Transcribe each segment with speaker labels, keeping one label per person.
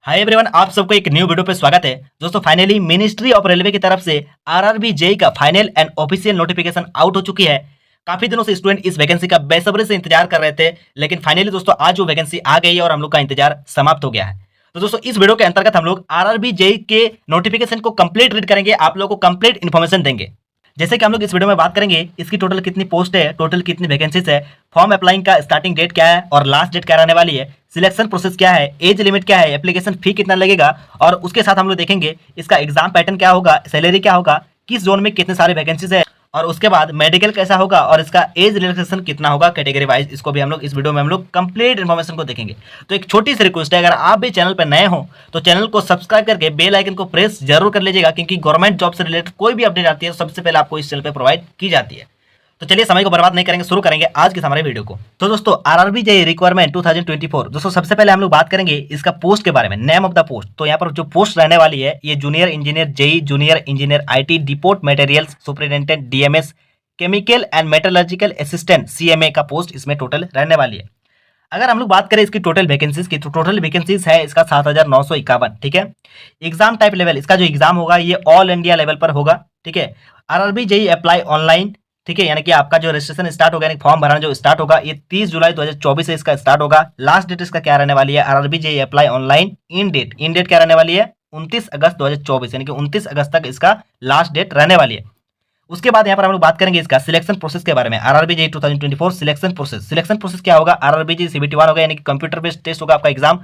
Speaker 1: Hi everyone, आप सबको एक न्यू वीडियो पे स्वागत है। दोस्तों फाइनली मिनिस्ट्री ऑफ रेलवे की तरफ से आरआरबी जेई का final and official notification out हो चुकी है। काफी दिनों से स्टूडेंट इस वैकेंसी का बेसब्री से इंतजार कर रहे थे, लेकिन फाइनली दोस्तों आज वो वैकेंसी आ गई है और हम लोग का इंतजार समाप्त हो गया है। तो दोस्तों इस वीडियो के अंतर्गत हम लोग आरआरबी जेई के नोटिफिकेशन को कंप्लीट रीड करेंगे, आप लोगों को कंप्लीट इन्फॉर्मेशन देंगे। जैसे कि हम लोग इस वीडियो में बात करेंगे इसकी टोटल कितनी पोस्ट है, टोटल कितनी वैकेंसीज है, फॉर्म अप्लाइंग का स्टार्टिंग डेट क्या है और लास्ट डेट क्या रहने वाली है, सिलेक्शन प्रोसेस क्या है, एज लिमिट क्या है, एप्लीकेशन फी कितना लगेगा और उसके साथ हम लोग देखेंगे इसका एग्जाम पैटर्न क्या होगा, सैलरी क्या होगा, किस जोन में कितने सारे वैकेंसीज है और उसके बाद मेडिकल कैसा होगा और इसका एज रिलैक्सेशन कितना होगा कैटेगरी वाइज। इसको भी हम लोग इस वीडियो में हम लोग कंप्लीट इन्फॉर्मेशन को देखेंगे। तो एक छोटी सी रिक्वेस्ट है, अगर आप भी चैनल पर नए हो तो चैनल को सब्सक्राइब करके बेल आइकन को प्रेस जरूर कर लीजिएगा, क्योंकि गवर्नमेंट जॉब से रिलेटेड कोई भी अपडेट आती है तो सबसे पहले आपको इस चैनल पर प्रोवाइड की जाती है। तो चलिए समय को बर्बाद नहीं करेंगे, शुरू करेंगे आज के हमारे वीडियो को। तो दोस्तों आरआरबी जेई रिक्वायरमेंट 2024, दोस्तों सबसे पहले हम लोग बात करेंगे इसका पोस्ट के बारे में, नेम ऑफ द पोस्ट। तो यहाँ पर जो पोस्ट रहने वाली है ये junior engineer JE, junior engineer IT, depot materials superintendent DMS, chemical and metallurgical assistant CMA का पोस्ट इसमें टोटल रहने वाली है। अगर हम लोग बात करें इसकी टोटल वैकेंसीज की, तो टोटल वैकेंसीज है इसका 7,951। ठीक है। एग्जाम टाइप लेवल, इसका जो एग्जाम होगा ये ऑल इंडिया लेवल पर होगा। ठीक है। RRB JE apply online. ठीक है, यानी कि आपका जो रजिस्ट्रेशन स्टार्ट होगा, यानी फॉर्म भरना जो स्टार्ट होगा ये 30 जुलाई 2024 से इसका स्टार्ट होगा। लास्ट डेट इसका क्या रहने वाली है, RRB JE apply online in date क्या रहने वाली है, 29 अगस्त 2024, यानी कि 29 अगस्त तक इसका लास्ट डेट रहने वाली है। उसके बाद यहाँ पर हम लोग बात करेंगे इसका सिलेक्शन प्रोसेस के बारे में। आरआरबी जेई 2024 सिलेक्शन प्रोसेस क्या होगा, आरआरबी जेई सीबीटी 1 होगा, यानी कि कंप्यूटर बेस्ड टेस्ट होगा आपका एग्जाम।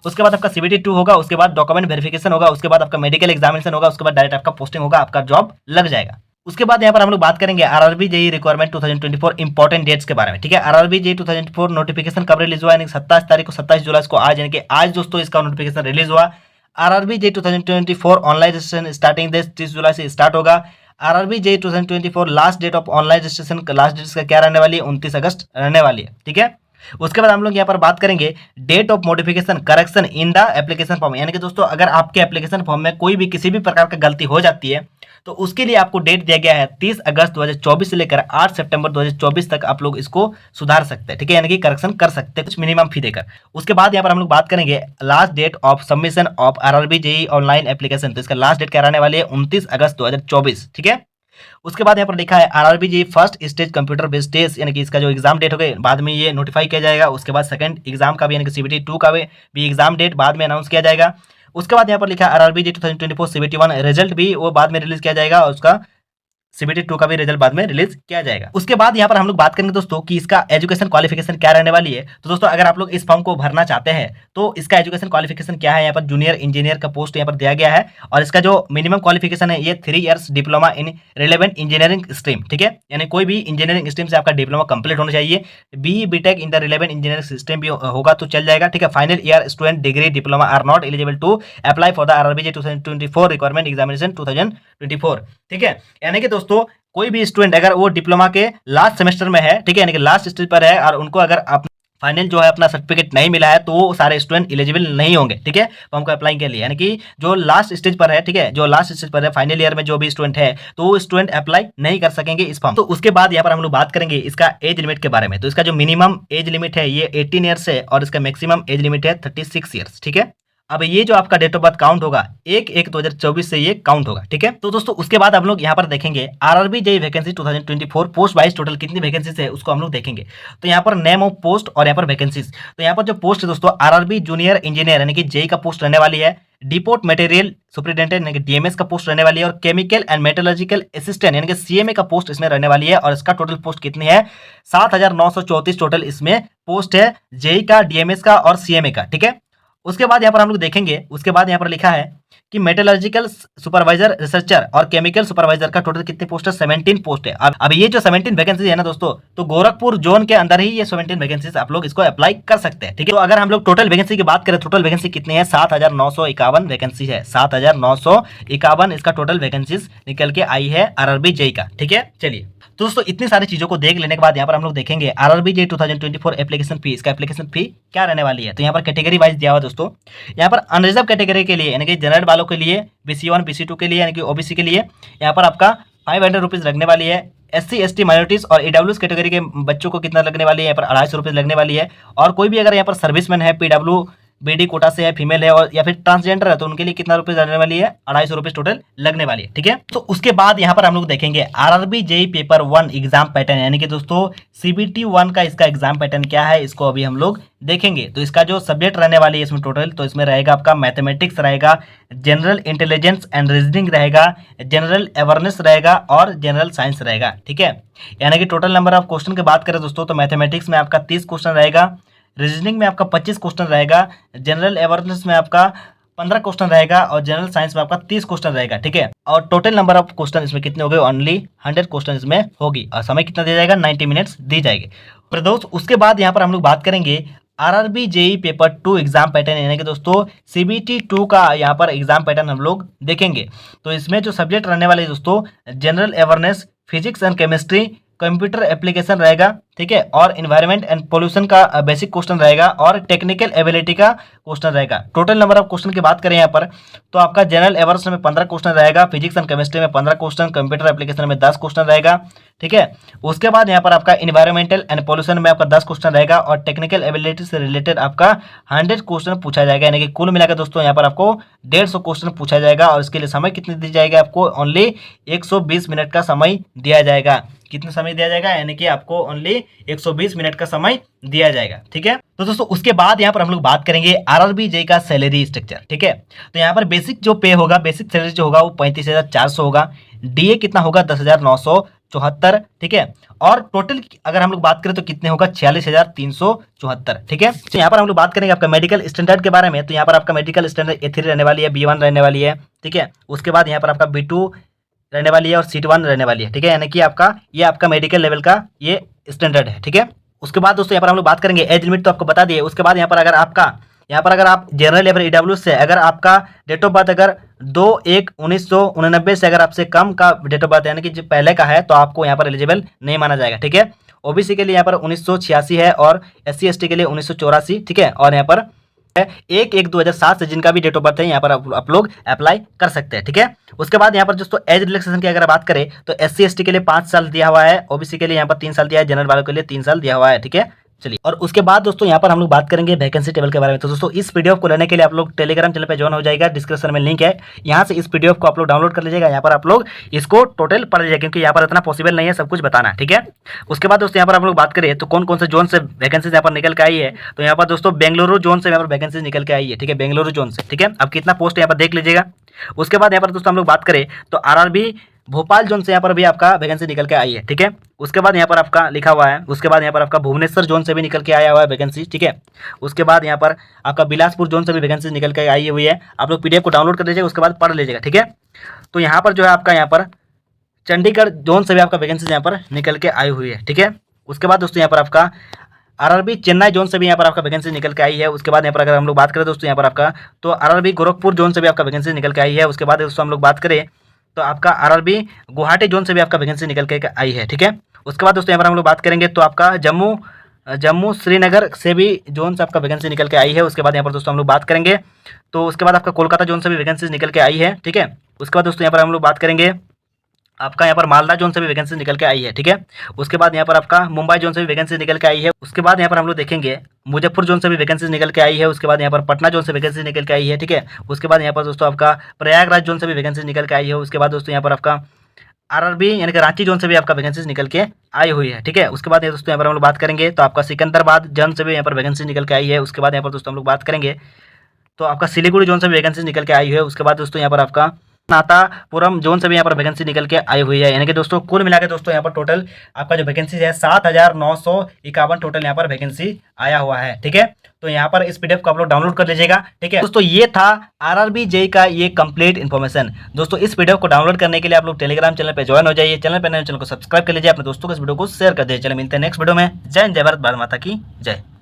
Speaker 1: उसके बाद आपका सीबीटी 2 होगा, उसके बाद डॉक्यूमेंट वेरिफिकेशन होगा, उसके बाद आपका मेडिकल एग्जामिनेशन होगा, उसके बाद डायरेक्ट आपका पोस्टिंग होगा, आपका जॉब लग जाएगा। उसके बाद यहाँ पर हम लोग बात करेंगे RRB JE requirement 2024 important dates के बारे में। ठीक है। आरआरबी जेई 2024 नोटिफिकेशन कब रिलीज हुआ, यानी 27 तारीख को, 27 जुलाई को आज, यानी कि आज दोस्तों इसका नोटिफिकेशन रिलीज हुआ। RRB JE 2024 online registration starting date 30 जुलाई से स्टार्ट होगा। RRB JE 2024 last date of online registration, last date का क्या रहने वाली है, 29 अगस्त रहने वाली है। ठीक है। उसके बाद हम लोग यहाँ पर बात करेंगे date of modification correction in the application form, यानी कि दोस्तों अगर आपके एप्लीकेशन फॉर्म में कोई भी किसी भी प्रकार का गलती हो जाती है तो उसके लिए आपको डेट दिया गया है 30 अगस्त 2024 से लेकर 8 सितंबर 2024 तक आप लोग इसको सुधार सकते हैं। ठीक है, यानी कि करेक्शन कर सकते हैं कुछ मिनिमम फी देकर। उसके बाद यहाँ पर हम लोग बात करेंगे last date of submission of RRB JE online application, तो इसका लास्ट डेट क्या रहने वाली है, 29 अगस्त 2024। ठीक है। उसके बाद यहाँ पर लिखा है RRB JE first stage computer based test, यानी कि इसका जो एग्जाम डेट हो गए बाद में ये नोटिफाई किया जाएगा। उसके बाद सेकंड एग्जाम का भी, यानी कि सीबीटी 2 का भी एग्जाम डेट बाद में अनाउंस किया जाएगा। उसके बाद यहाँ पर लिखा है आरआरबी जेई 2024 सीबीटी 1 रिजल्ट भी वो बाद में रिलीज किया जाएगा और उसका सीबीटी 2 का भी रिजल्ट बाद में रिलीज किया जाएगा। उसके बाद यहाँ पर हम लोग बात करेंगे दोस्तों कि इसका एजुकेशन क्वालिफिकेशन क्या रहने वाली है। तो दोस्तों अगर आप लोग इस फॉर्म को भरना चाहते हैं तो इसका एजुकेशन क्वालिफिकेशन क्या है, यहाँ पर जूनियर इंजीनियर का पोस्ट यहाँ पर दिया गया है और इसका जो मिनिमम क्वालिफिकेशन है ये 3 years diploma in relevant engineering stream. ठीक है, यानी कोई भी इंजीनियरिंग स्ट्रीम से आपका डिप्लोमा कंप्लीट होना चाहिए। B BTech in the relevant engineering stream भी होगा तो चल जाएगा। ठीक है। Final year student degree diploma are not eligible to apply for the RRB JE 2024 requirement examination 2024। ठीक है, यानी कि दोस्तों कोई भी स्टूडेंट अगर वो डिप्लोमा के लास्ट सेमेस्टर में है, ठीक है, यानी कि लास्ट स्टेज पर है और उनको अगर फाइनल जो है अपना सर्टिफिकेट नहीं मिला है तो वो सारे स्टूडेंट एलिजिबल नहीं होंगे। ठीक है, फॉर्म को अप्लाई के लिए, यानी कि जो लास्ट स्टेज पर है, ठीक है, जो लास्ट स्टेज पर है फाइनल ईयर में जो भी स्टूडेंट है तो वो स्टूडेंट अप्लाई नहीं कर सकेंगे इस फॉर्म। तो उसके बाद यहाँ पर हम लोग बात करेंगे इसका एज लिमिट के बारे में। तो इसका जो मिनिमम एज लिमिट है ये 18 ईयर्स है और इसका मैक्सिमम एज लिमिट है 36 ईयर्स। ठीक है। अब ये जो आपका डेट ऑफ बर्थ काउंट होगा 1/1/2024 से ये काउंट होगा। ठीक है। तो दोस्तों उसके बाद हम लोग यहाँ पर देखेंगे RRB JE vacancy 2024 post wise total कितनी वैकेंसीज है उसको हम लोग देखेंगे। तो यहाँ पर नेम ऑफ पोस्ट और यहाँ पर वैकेंसीज, तो यहाँ पर जो पोस्ट है दोस्तों आरआरबी जूनियर इंजीनियर यानी कि जेई का पोस्ट रहने वाली है। डिपोट मटेरियल सुपरिटेंडेंट यानी कि डीएमएस का पोस्ट रहने वाली है और केमिकल एंड मेटलर्जिकल असिस्टेंट यानी कि सीएमए का पोस्ट इसमें रहने वाली है और इसका टोटल पोस्ट कितनी है, 7,934 टोटल इसमें पोस्ट है जेई का, डीएमएस का और सीएमए का। ठीक है। उसके बाद यहाँ पर हम लोग देखेंगे, उसके बाद यहाँ पर लिखा है कि मेटलर्जिकल सुपरवाइजर रिसर्चर और केमिकल सुपरवाइजर का टोटल कितने पोस्ट है, 17 पोस्ट है। अब ये जो 17 वैकेंसी है ना दोस्तों, तो गोरखपुर जोन के अंदर ही ये 17 वैकेंसीज आप लोग इसको अप्लाई कर सकते हैं। ठीक है। तो अगर हम लोग टोटल वैकेंसी की बात करें, टोटल वैकेंसी कितनी है, 7,951 वैकेंसी है, 7,951 इसका टोटल वैकेंसीज निकल के आई है आरआरबी जेई का। ठीक है। चलिए तो दोस्तों इतनी सारी चीजों को देख लेने के बाद यहाँ पर हम लोग देखेंगे आरआरबी जेई 2024 एप्लीकेशन फी, इसका एप्लीकेशन फी क्या रहने वाली है। तो यहाँ पर कैटेगरी वाइज दिया हुआ दोस्तों, यहाँ पर अनरिजर्व कैटेगरी के लिए यानी कि जनरल वालों के लिए, BC1 BC2 के लिए यानी कि ओबीसी के लिए यहाँ पर आपका 500 रुपीज लगने वाली है। SC ST माइनॉरिटीज और EWS कैटेगरी के बच्चों को कितना लगने वाली है, यहाँ पर 250 रुपीज लगने वाली है। और कोई भी अगर यहाँ पर सर्विसमैन है, PW बीडी कोटा से है, फीमेल है और या फिर ट्रांसजेंडर है तो उनके लिए कितना रुपए जाने वाली है, 250 रुपए टोटल लगने वाली है। ठीक है, तो उसके बाद यहाँ पर हम लोग देखेंगे RRB JE paper 1 exam pattern, यानी कि दोस्तों सीबीटी 1 का इसका एग्जाम पैटर्न क्या है, इसको अभी हम लोग देखेंगे। तो इसका जो सब्जेक्ट रहने वाली है इसमें टोटल, तो इसमें रहेगा आपका मैथमेटिक्स रहेगा, जनरल इंटेलिजेंस एंड रीजनिंग रहेगा, जनरल अवेयरनेस रहेगा और जनरल साइंस रहेगा। ठीक है, यानी कि टोटल नंबर ऑफ क्वेश्चन की बात करें दोस्तों तो मैथमेटिक्स में आपका 30 क्वेश्चन रहेगा, रीजनिंग में आपका 25 क्वेश्चन रहेगा, जनरल अवेयरनेस में आपका 15 क्वेश्चन रहेगा और जनरल साइंस में आपका 30 क्वेश्चन रहेगा। ठीक है, और टोटल नंबर ऑफ क्वेश्चन इसमें कितने हो गए, ओनली 100 क्वेश्चन इसमें होगी और समय कितना दिया जाएगा, 90 मिनट्स दी जाएगी। पर दोस्त उसके बाद यहाँ पर हम लोग बात करेंगे RRB JEE paper 2 exam pattern, यानी कि दोस्तों सीबीटी 2 का यहाँ पर एग्जाम पैटर्न हम लोग देखेंगे। तो इसमें जो सब्जेक्ट रहने वाले दोस्तों general awareness, physics and chemistry, computer application रहेगा। ठीक है, और इन्वायरमेंट एंड पोल्यूशन का बेसिक क्वेश्चन रहेगा और टेक्निकल एबिलिटी का क्वेश्चन रहेगा। टोटल नंबर ऑफ क्वेश्चन की बात करें यहाँ पर तो आपका जनरल अवेयरनेस में 15 क्वेश्चन रहेगा, फिजिक्स एंड केमिस्ट्री में 15 क्वेश्चन, कंप्यूटर एप्लीकेशन में 10 क्वेश्चन रहेगा। ठीक है, उसके बाद यहाँ पर आपका इन्वायरमेंटल एंड पोल्यूशन में आपका 10 क्वेश्चन रहेगा और टेक्निकल एबिलिटी से रिलेटेड आपका 100 क्वेश्चन पूछा जाएगा, यानी कि कुल मिलाकर दोस्तों यहाँ पर आपको 150 क्वेश्चन पूछा जाएगा और इसके लिए समय कितनी दी जाएगी, आपको ओनली 120 मिनट का समय दिया जाएगा। कितना समय दिया जाएगा, यानी कि आपको ओनली 120 मिनट का समय दिया जाएगा। ठीक है, तो दोस्तों उसके बाद यहाँ पर हम लोग बात करेंगे आरआरबी जेई का सैलरी स्ट्रक्चर। ठीक है, तो यहाँ पर बेसिक जो पे होगा, बेसिक सैलरी जो होगा वो 35,400 होगा, डीए कितना होगा 10,974। ठीक है, और टोटल अगर हम लोग बात करें तो कितने होगा 46,374। ठीक है, तो यहाँ पर हम लोग बात करेंगे आपका मेडिकल स्टैंडर्ड के बारे में। तो यहाँ पर आपका मेडिकल स्टैंडर्ड A3 रहने वाली है, B1 रहने वाली है। ठीक है, उसके बाद यहाँ पर आपका B2 रहने वाली है और सीट 1 रहने वाली है। ठीक है, यानी कि आपका ये आपका मेडिकल लेवल का ये स्टैंडर्ड है। ठीक है, उसके बाद दोस्तों यहाँ पर हम लोग बात करेंगे एज लिमिट, तो आपको बता दिए। उसके बाद यहाँ पर अगर आप जनरल या फिर ईडब्ल्यू से अगर आपका डेट ऑफ बर्थ अगर 2/1/1989 से अगर आपसे कम का डेट ऑफ बर्थ यानी कि जो पहले का है तो आपको यहाँ पर एलिजिबल नहीं माना जाएगा। ठीक है, ओबीसी के लिए यहाँ पर 1986 है और SC/ST के लिए 1984। ठीक है, और यहाँ पर 1/1/2007 से जिनका भी डेट ऑफ बर्थ है यहाँ पर आप लोग अप्लाई कर सकते हैं। ठीक है, उसके बाद यहाँ पर दोस्तों एज रिलैक्सेशन की अगर बात करें तो SC/ST के लिए 5 साल दिया हुआ है, ओबीसी के लिए यहाँ पर 3 साल दिया है, जनरल वालों के लिए 3 साल दिया हुआ है। ठीक है, चलिए, और उसके बाद दोस्तों यहाँ पर हम लोग बात करेंगे वैकेंसी टेबल के बारे में। तो दोस्तों इस पीडीएफ को लेने के लिए आप लोग टेलीग्राम चैनल पे ज्वाइन हो जाएगा, डिस्क्रिप्शन में लिंक है, यहाँ से इस पीडीएफ को आप लोग डाउनलोड कर लीजिएगा। यहाँ पर आप लोग इसको टोटल पढ़ लीजिएगा क्योंकि यहाँ पर इतना पॉसिबल नहीं है सब कुछ बताना। ठीक है, उसके बाद दोस्तों यहाँ पर हम लोग बात करें तो कौन कौन से जोन से वैकेंसीज यहाँ पर निकल के आई है। तो यहाँ पर दोस्तों बेंगलुरु जोन से यहाँ पर वैकेंसीज निकल के आई है। ठीक है, बेंगलुरु जोन से। ठीक है, अब कितना पोस्ट यहाँ पर देख लीजिएगा। उसके बाद यहाँ पर दोस्तों हम लोग बात करें तो आरआरबी भोपाल जोन से यहाँ पर भी आपका वैकेंसी निकल के आई है। ठीक है, उसके बाद यहाँ पर आपका लिखा हुआ है, उसके बाद यहाँ पर आपका भुवनेश्वर जोन से भी निकल के आया हुआ है वैकेंसी। ठीक है, उसके बाद यहाँ पर आपका बिलासपुर जोन से भी वैकेंसी निकल के आई हुई है। आप लोग पीडीएफ को डाउनलोड कर लीजिएगा, उसके बाद पढ़ लीजिएगा। ठीक है, तो यहाँ पर जो है आपका यहाँ पर चंडीगढ़ जोन से भी आपका वैकेंसी यहाँ पर निकल के आई हुई है। ठीक है, उसके बाद दोस्तों यहाँ पर आपका आरआरबी चेन्नई जोन से भी यहाँ पर आपका वैकेंसी निकल के आई है। उसके बाद यहाँ पर अगर हम लोग बात करें दोस्तों यहाँ पर आपका तो आरआरबी गोरखपुर जोन से भी आपका वैकेंसी निकल के आई है। उसके बाद दोस्तों हम लोग बात करें तो आपका आरआरबी गुवाहाटी जोन से भी आपका वैकेंसी निकल के आई है। ठीक है, उसके बाद दोस्तों यहाँ पर हम लोग बात करेंगे तो आपका जम्मू श्रीनगर से भी जोन से आपका वैकेंसी निकल के आई है। उसके बाद यहाँ पर दोस्तों हम लोग बात करेंगे तो उसके बाद आपका कोलकाता जोन से भी वैकेंसी निकल के आई है। ठीक है, उसके बाद दोस्तों यहाँ पर हम लोग बात करेंगे आपका यहाँ पर मालदा जोन से भी वैकेंसी निकल के आई है। ठीक है, उसके बाद यहाँ पर आपका मुंबई जोन से भी वैकेंसी निकल के आई है। उसके बाद यहाँ पर हम लोग देखेंगे मुजफ्फर जोन से भी वैकेंसी निकल के आई है। उसके बाद यहाँ पर पटना जोन से वैकेंसी निकल के आई है। ठीक है, उसके बाद यहाँ पर दोस्तों आपका प्रयागराज जोन से भी वैकेंसी निकल के आई है। उसके बाद दोस्तों यहाँ पर आपका आरआरबी यानी कि रांची जोन से भी आपका वैकेंसी निकल के आई हुई है। ठीक है, उसके बाद दोस्तों यहाँ पर हम लोग बात करेंगे तो आपका सिकंदराबाद जोन से भी यहाँ पर वैकेंसी निकल के आई है। उसके बाद यहाँ पर दोस्तों हम लोग बात करेंगे तो आपका सिलीगुड़ी जोन से भी वैकेंसी निकल के आई है। उसके बाद दोस्तों यहाँ पर आपका नातापुरम जोन से भी यहाँ पर वैकेंसी निकल के आई हुई है। यानी कि दोस्तों कुल मिला के दोस्तों यहाँ पर टोटल आपका जो वैकेंसी है 7,951 टोटल यहाँ पर वैकेंसी आया हुआ है। ठीक है, तो यहाँ पर इस पीडीएफ को आप लोग डाउनलोड कर लीजिएगा। ठीक है दोस्तों, ये था आरआरबी जेई का ये कंप्लीट इन्फॉर्मेशन। दोस्तों इस पीडीएफ को डाउनलोड करने के लिए आप लोग टेलीग्राम चैनल पर ज्वाइन हो जाइए, चैनल पर नए चैनल को सब्सक्राइब कर लीजिए, अपने दोस्तों को इस वीडियो को शेयर कर दीजिए। चलिए मिलते हैं नेक्स्ट वीडियो में। जय हिंद, जय भारत, भारत माता की जय।